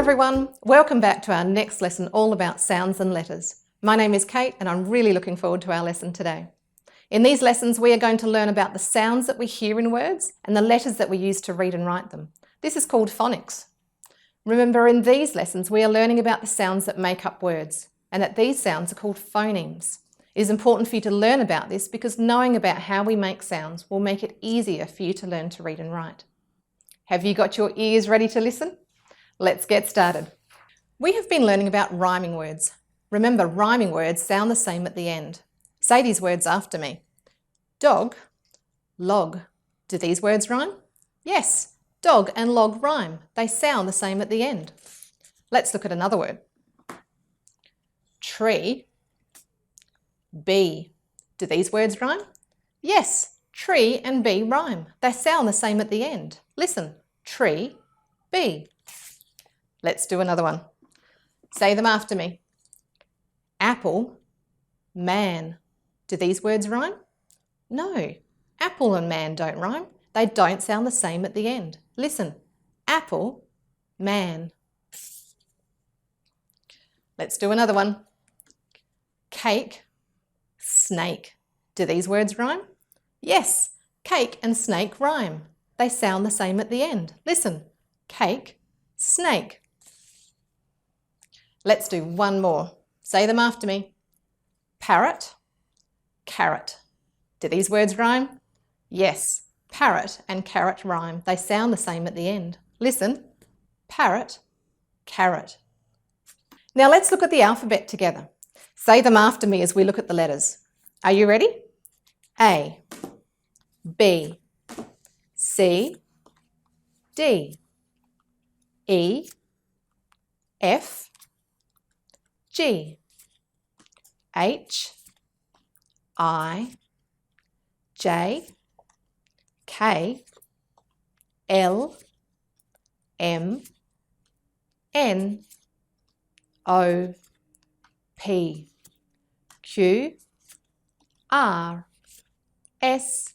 everyone, welcome back to our next lesson all about sounds and letters. My name is Kate and I'm really looking forward to our lesson today. In these lessons we are going to learn about the sounds that we hear in words and the letters that we use to read and write them. This is called phonics. Remember, in these lessons we are learning about the sounds that make up words and that these sounds are called phonemes. It is important for you to learn about this because knowing about how we make sounds will make it easier for you to learn to read and write. Have you got your ears ready to listen? Let's get started. We have been learning about rhyming words. Remember, rhyming words sound the same at the end. Say these words after me. Dog, log. Do these words rhyme? Yes, dog and log rhyme. They sound the same at the end. Let's look at another word. Tree, bee. Do these words rhyme? Yes, tree and bee rhyme. They sound the same at the end. Listen, tree, bee. Let's do another one. Say them after me. Apple, man. Do these words rhyme? No, apple and man don't rhyme. They don't sound the same at the end. Listen, apple, man. Let's do another one. Cake, snake. Do these words rhyme? Yes, cake and snake rhyme. They sound the same at the end. Listen, cake, snake. Let's do one more. Say them after me. Parrot, carrot. Do these words rhyme? Yes, parrot and carrot rhyme. They sound the same at the end. Listen, parrot, carrot. Now let's look at the alphabet together. Say them after me as we look at the letters. Are you ready? A, B, C, D, E, F, G, H, I, J, K, L, M, N, O, P, Q, R, S,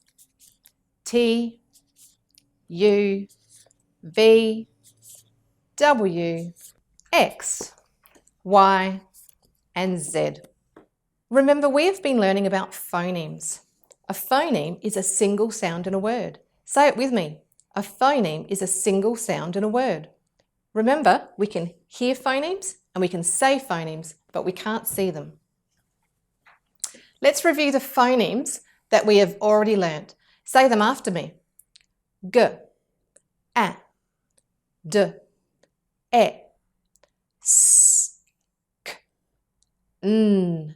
T, U, V, W, X, Y, and Z. Remember, we have been learning about phonemes. A phoneme is a single sound in a word. Say it with me. A phoneme is a single sound in a word. Remember, we can hear phonemes and we can say phonemes, but we can't see them. Let's review the phonemes that we have already learnt. Say them after me. G, A, D, E, S, K, N,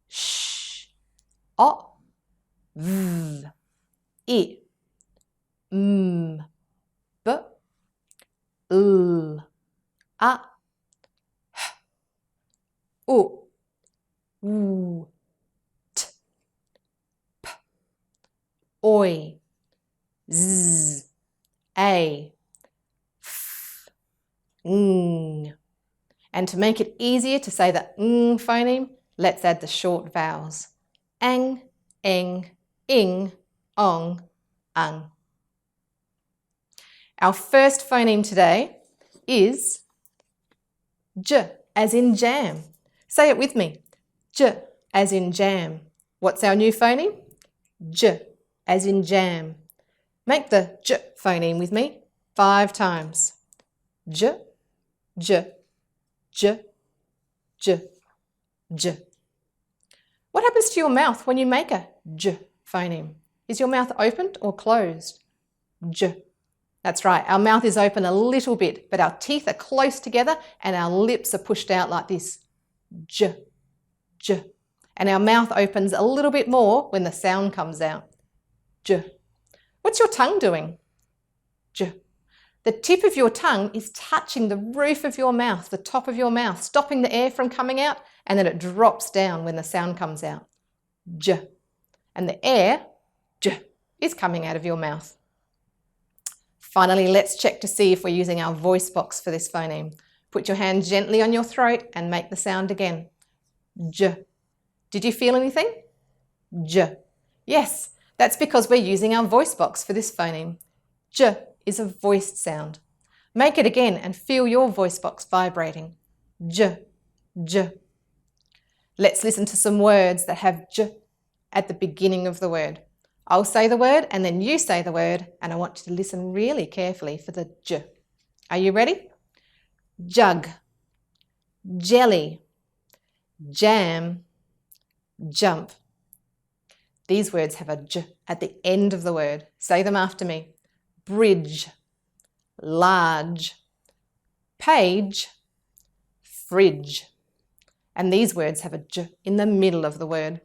Sh, O, V, I, M, B, L, A, H, U, U, T, P, Oi, Z, A, F, Ng. And to make it easier to say the ng phoneme, let's add the short vowels. Ang, eng, ing, ong, ung. Our first phoneme today is J as in jam. Say it with me. J as in jam. What's our new phoneme? J as in jam. Make the J phoneme with me 5 times. J, J, J, J, J. What happens to your mouth when you make a J phoneme? Is your mouth opened or closed? J. That's right, our mouth is open a little bit, but our teeth are close together and our lips are pushed out like this. J, J. And our mouth opens a little bit more when the sound comes out. J. What's your tongue doing? J. The tip of your tongue is touching the roof of your mouth, the top of your mouth, stopping the air from coming out, and then it drops down when the sound comes out. J. And the air, J, is coming out of your mouth. Finally, let's check to see if we're using our voice box for this phoneme. Put your hand gently on your throat and make the sound again. J. Did you feel anything? J. Yes, that's because we're using our voice box for this phoneme. J is a voiced sound. Make it again and feel your voice box vibrating. J, j. Let's listen to some words that have j at the beginning of the word. I'll say the word and then you say the word, and I want you to listen really carefully for the j. Are you ready? Jug, jelly, jam, jump. These words have a j at the end of the word. Say them after me. Bridge, large, page, fridge. And these words have a j in the middle of the word.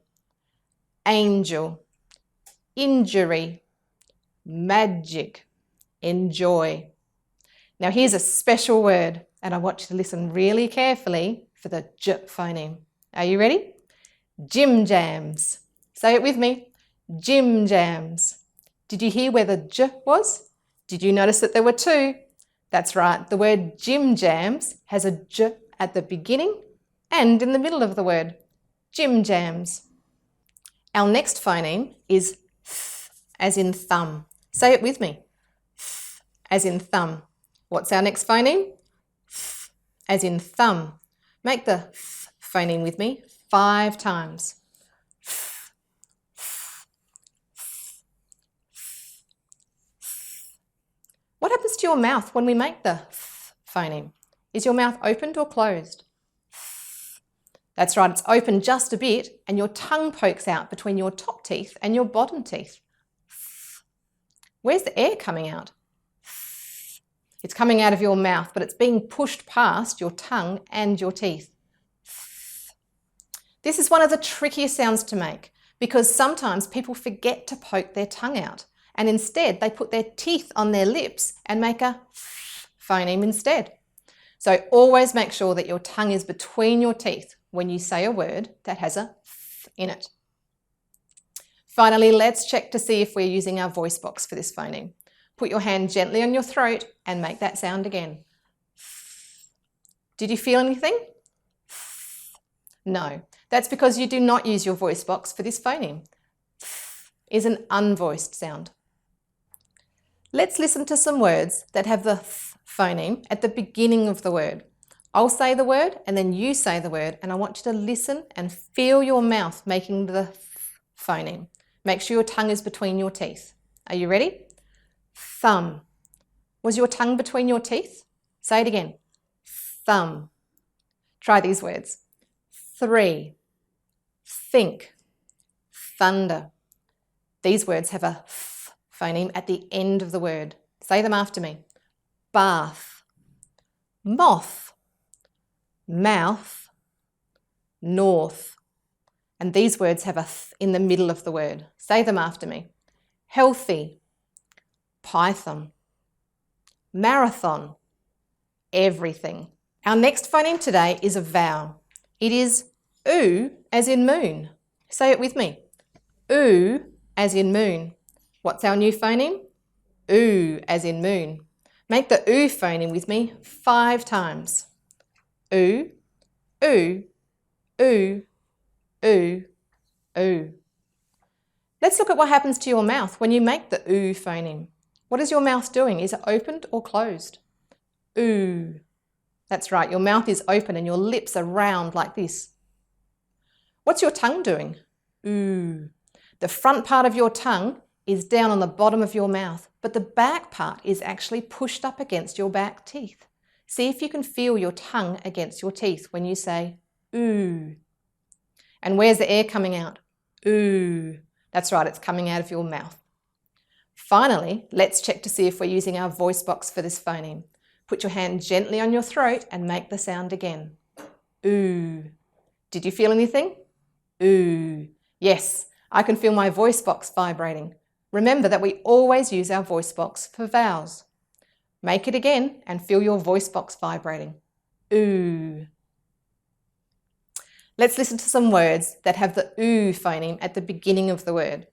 Angel, injury, magic, enjoy. Now here's a special word, and I want you to listen really carefully for the j phoneme. Are you ready? Jim jams. Say it with me. Jim jams. Did you hear where the j was? Did you notice that there were two? That's right. The word Jim jams has a j at the beginning and in the middle of the word. Jim jams. Our next phoneme is th, as in thumb. Say it with me. Th, as in thumb. What's our next phoneme? Th, as in thumb. Make the th phoneme with me 5 times. What happens to your mouth when we make the th phoneme? Is your mouth opened or closed? That's right, it's open just a bit and your tongue pokes out between your top teeth and your bottom teeth. Where's the air coming out? It's coming out of your mouth, but it's being pushed past your tongue and your teeth. This is one of the trickiest sounds to make because sometimes people forget to poke their tongue out and instead they put their teeth on their lips and make a phoneme instead. So always make sure that your tongue is between your teeth when you say a word that has a th in it. Finally, let's check to see if we're using our voice box for this phoneme. Put your hand gently on your throat and make that sound again. Did you feel anything? No, that's because you do not use your voice box for this phoneme. Is an unvoiced sound. Let's listen to some words that have the th phoneme at the beginning of the word. I'll say the word and then you say the word, and I want you to listen and feel your mouth making the th phoneme. Make sure your tongue is between your teeth. Are you ready? Thumb. Was your tongue between your teeth? Say it again. Thumb. Try these words. 3. Think. Thunder. These words have a th phoneme at the end of the word. Say them after me. Bath. Moth. Mouth, north. And these words have a th in the middle of the word. Say them after me. Healthy, python, marathon, everything. Our next phoneme today is a vowel. It is oo as in moon. Say it with me. Oo as in moon. What's our new phoneme? Oo as in moon. Make the oo phoneme with me 5 times. Oo, oo, oo, oo, oo. Let's look at what happens to your mouth when you make the oo phoneme. What is your mouth doing? Is it opened or closed? Oo. That's right, your mouth is open and your lips are round like this. What's your tongue doing? Oo. The front part of your tongue is down on the bottom of your mouth, but the back part is actually pushed up against your back teeth. See if you can feel your tongue against your teeth when you say oo. And where's the air coming out? Oo. That's right, it's coming out of your mouth. Finally, let's check to see if we're using our voice box for this phoneme. Put your hand gently on your throat and make the sound again. Oo. Did you feel anything? Oo. Yes, I can feel my voice box vibrating. Remember that we always use our voice box for vowels. Make it again and feel your voice box vibrating. Oo. Let's listen to some words that have the oo phoneme at the beginning of the word.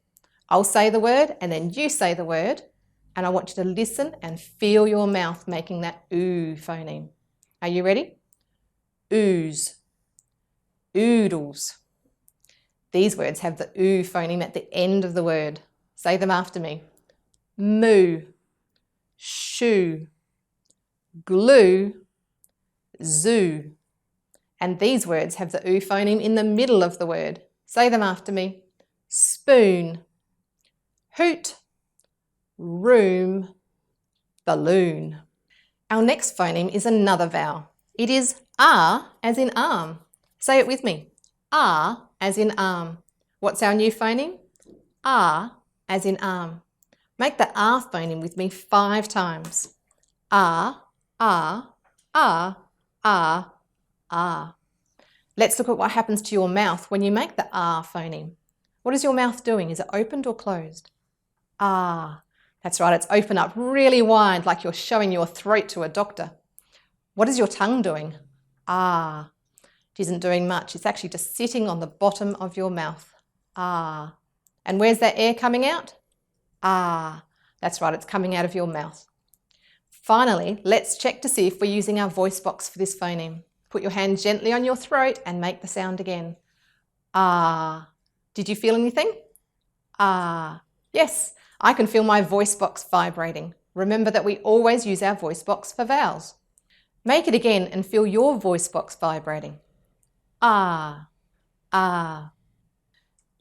I'll say the word and then you say the word, and I want you to listen and feel your mouth making that oo phoneme. Are you ready? Ooze, oodles. These words have the oo phoneme at the end of the word. Say them after me. Moo, shoe, glue, zoo. And these words have the oo phoneme in the middle of the word. Say them after me. Spoon, hoot, room, balloon. Our next phoneme is another vowel. It is R as in arm. Say it with me. R as in arm. What's our new phoneme? R as in arm. Make the R phoneme with me 5 times. R, R, R, R, R. Let's look at what happens to your mouth when you make the R phoneme. What is your mouth doing? Is it opened or closed? Ah, that's right, it's open up really wide like you're showing your throat to a doctor. What is your tongue doing? Ah, it isn't doing much. It's actually just sitting on the bottom of your mouth. Ah. And where's that air coming out? Ah, that's right, it's coming out of your mouth. Finally, let's check to see if we're using our voice box for this phoneme. Put your hand gently on your throat and make the sound again. Ah. Did you feel anything? Ah. Yes, I can feel my voice box vibrating. Remember that we always use our voice box for vowels. Make it again and feel your voice box vibrating. Ah. Ah.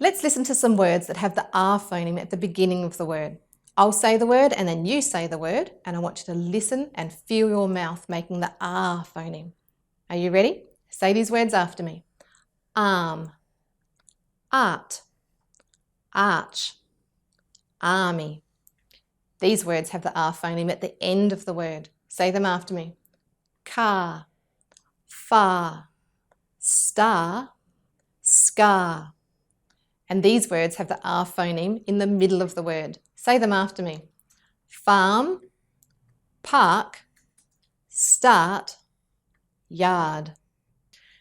Let's listen to some words that have the R phoneme at the beginning of the word. I'll say the word and then you say the word, and I want you to listen and feel your mouth making the R phoneme. Are you ready? Say these words after me. Arm, art, arch, army. These words have the R phoneme at the end of the word. Say them after me. Car, far, star, scar. And these words have the R phoneme in the middle of the word. Say them after me. Farm, park, start, yard.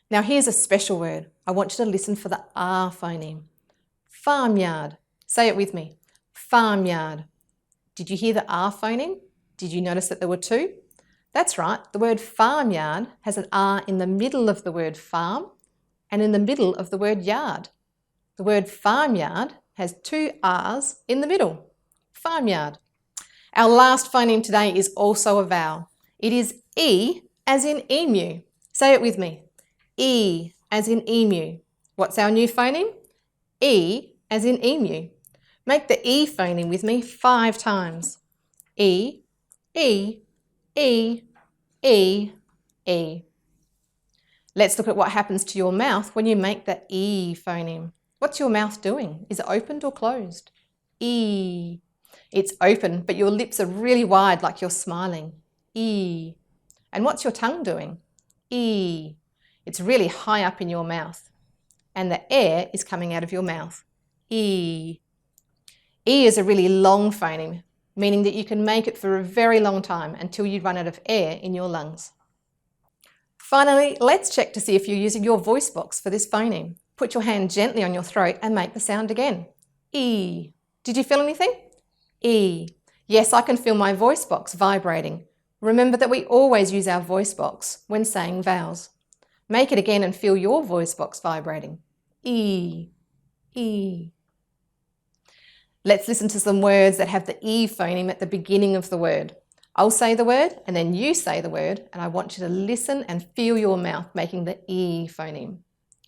Now here's a special word. I want you to listen for the R phoneme. Farmyard. Say it with me. Farmyard. Did you hear the R phoneme? Did you notice that there were 2? That's right. The word farmyard has an R in the middle of the word farm and in the middle of the word yard. The word farmyard has 2 R's in the middle. Farmyard. Our last phoneme today is also a vowel. It is E as in emu. Say it with me. E as in emu. What's our new phoneme? E as in emu. Make the E phoneme with me 5 times. E, E, E, E, E. Let's look at what happens to your mouth when you make the E phoneme. What's your mouth doing? Is it opened or closed? E. It's open, but your lips are really wide like you're smiling. E. And what's your tongue doing? E. It's really high up in your mouth. And the air is coming out of your mouth. E. E is a really long phoneme, meaning that you can make it for a very long time until you run out of air in your lungs. Finally, let's check to see if you're using your voice box for this phoneme. Put your hand gently on your throat and make the sound again. E. Did you feel anything? E. Yes, I can feel my voice box vibrating. Remember that we always use our voice box when saying vowels. Make it again and feel your voice box vibrating. E. E. Let's listen to some words that have the E phoneme at the beginning of the word. I'll say the word and then you say the word, and I want you to listen and feel your mouth making the E phoneme.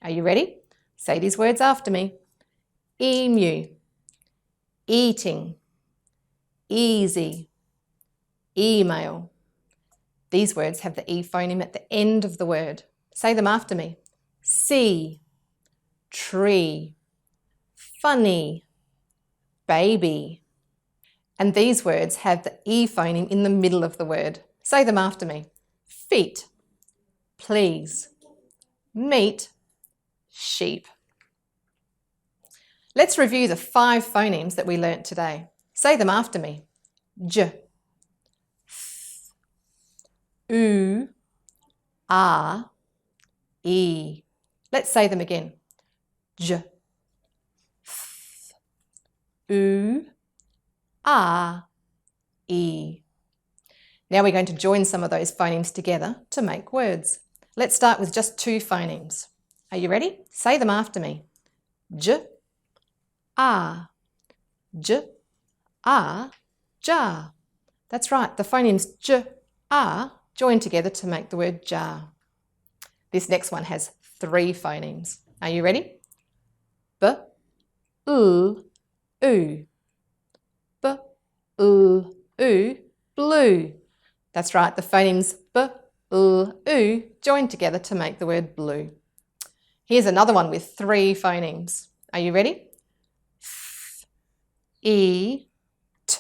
Are you ready? Say these words after me. Emu, eating, easy, email. These words have the E phoneme at the end of the word. Say them after me. Sea, tree, funny, baby. And these words have the E phoneme in the middle of the word. Say them after me. Feet, please, meat, sheep. Let's review the 5 phonemes that we learnt today. Say them after me. J, th, oo, ah, e. Let's say them again. J, th, oo, ah, e. Now we're going to join some of those phonemes together to make words. Let's start with just 2 phonemes. Are you ready? Say them after me. J, ah, j, ah, jar. That's right, the phonemes j, ah, join together to make the word jar. This next one has 3 phonemes. Are you ready? B, l, oo. B, l, oo, blue. That's right, the phonemes b, l, oo join together to make the word blue. Here's another one with 3 phonemes. Are you ready? F, e, t.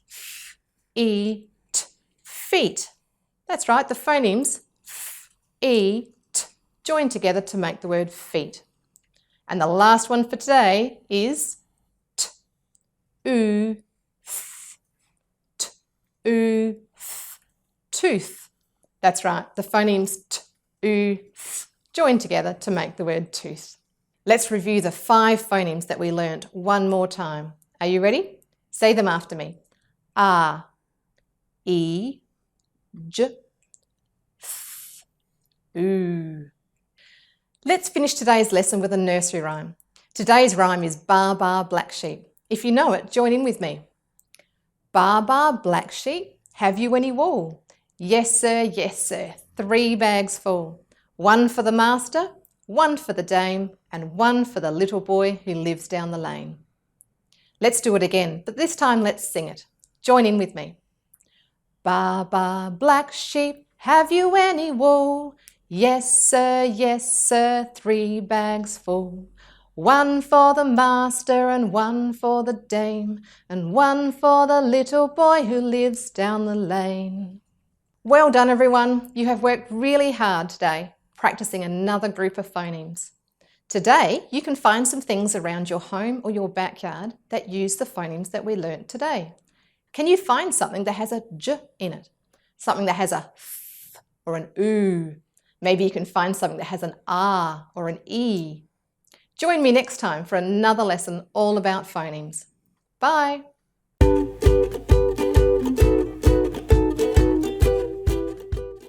F, e, t. Feet. That's right, the phonemes f, e, t join together to make the word feet. And the last one for today is t, oo, th. T, oo, th. Tooth. That's right, the phonemes t, oo, th join together to make the word tooth. Let's review the 5 phonemes that we learnt one more time. Are you ready? Say them after me. A, E, J, Th, oo. Let's finish today's lesson with a nursery rhyme. Today's rhyme is Baa Baa Black Sheep. If you know it, join in with me. Baa Baa Black Sheep, have you any wool? Yes sir, 3 bags full. 1 for the master, 1 for the dame, and 1 for the little boy who lives down the lane. Let's do it again, but this time let's sing it. Join in with me. Baa Baa Black Sheep, have you any wool? Yes sir, 3 bags full. 1 for the master and 1 for the dame, and 1 for the little boy who lives down the lane. Well done everyone, you have worked really hard today, practicing another group of phonemes. Today, you can find some things around your home or your backyard that use the phonemes that we learnt today. Can you find something that has a j in it? Something that has a th or an oo? Maybe you can find something that has an ah or an e. Join me next time for another lesson all about phonemes. Bye!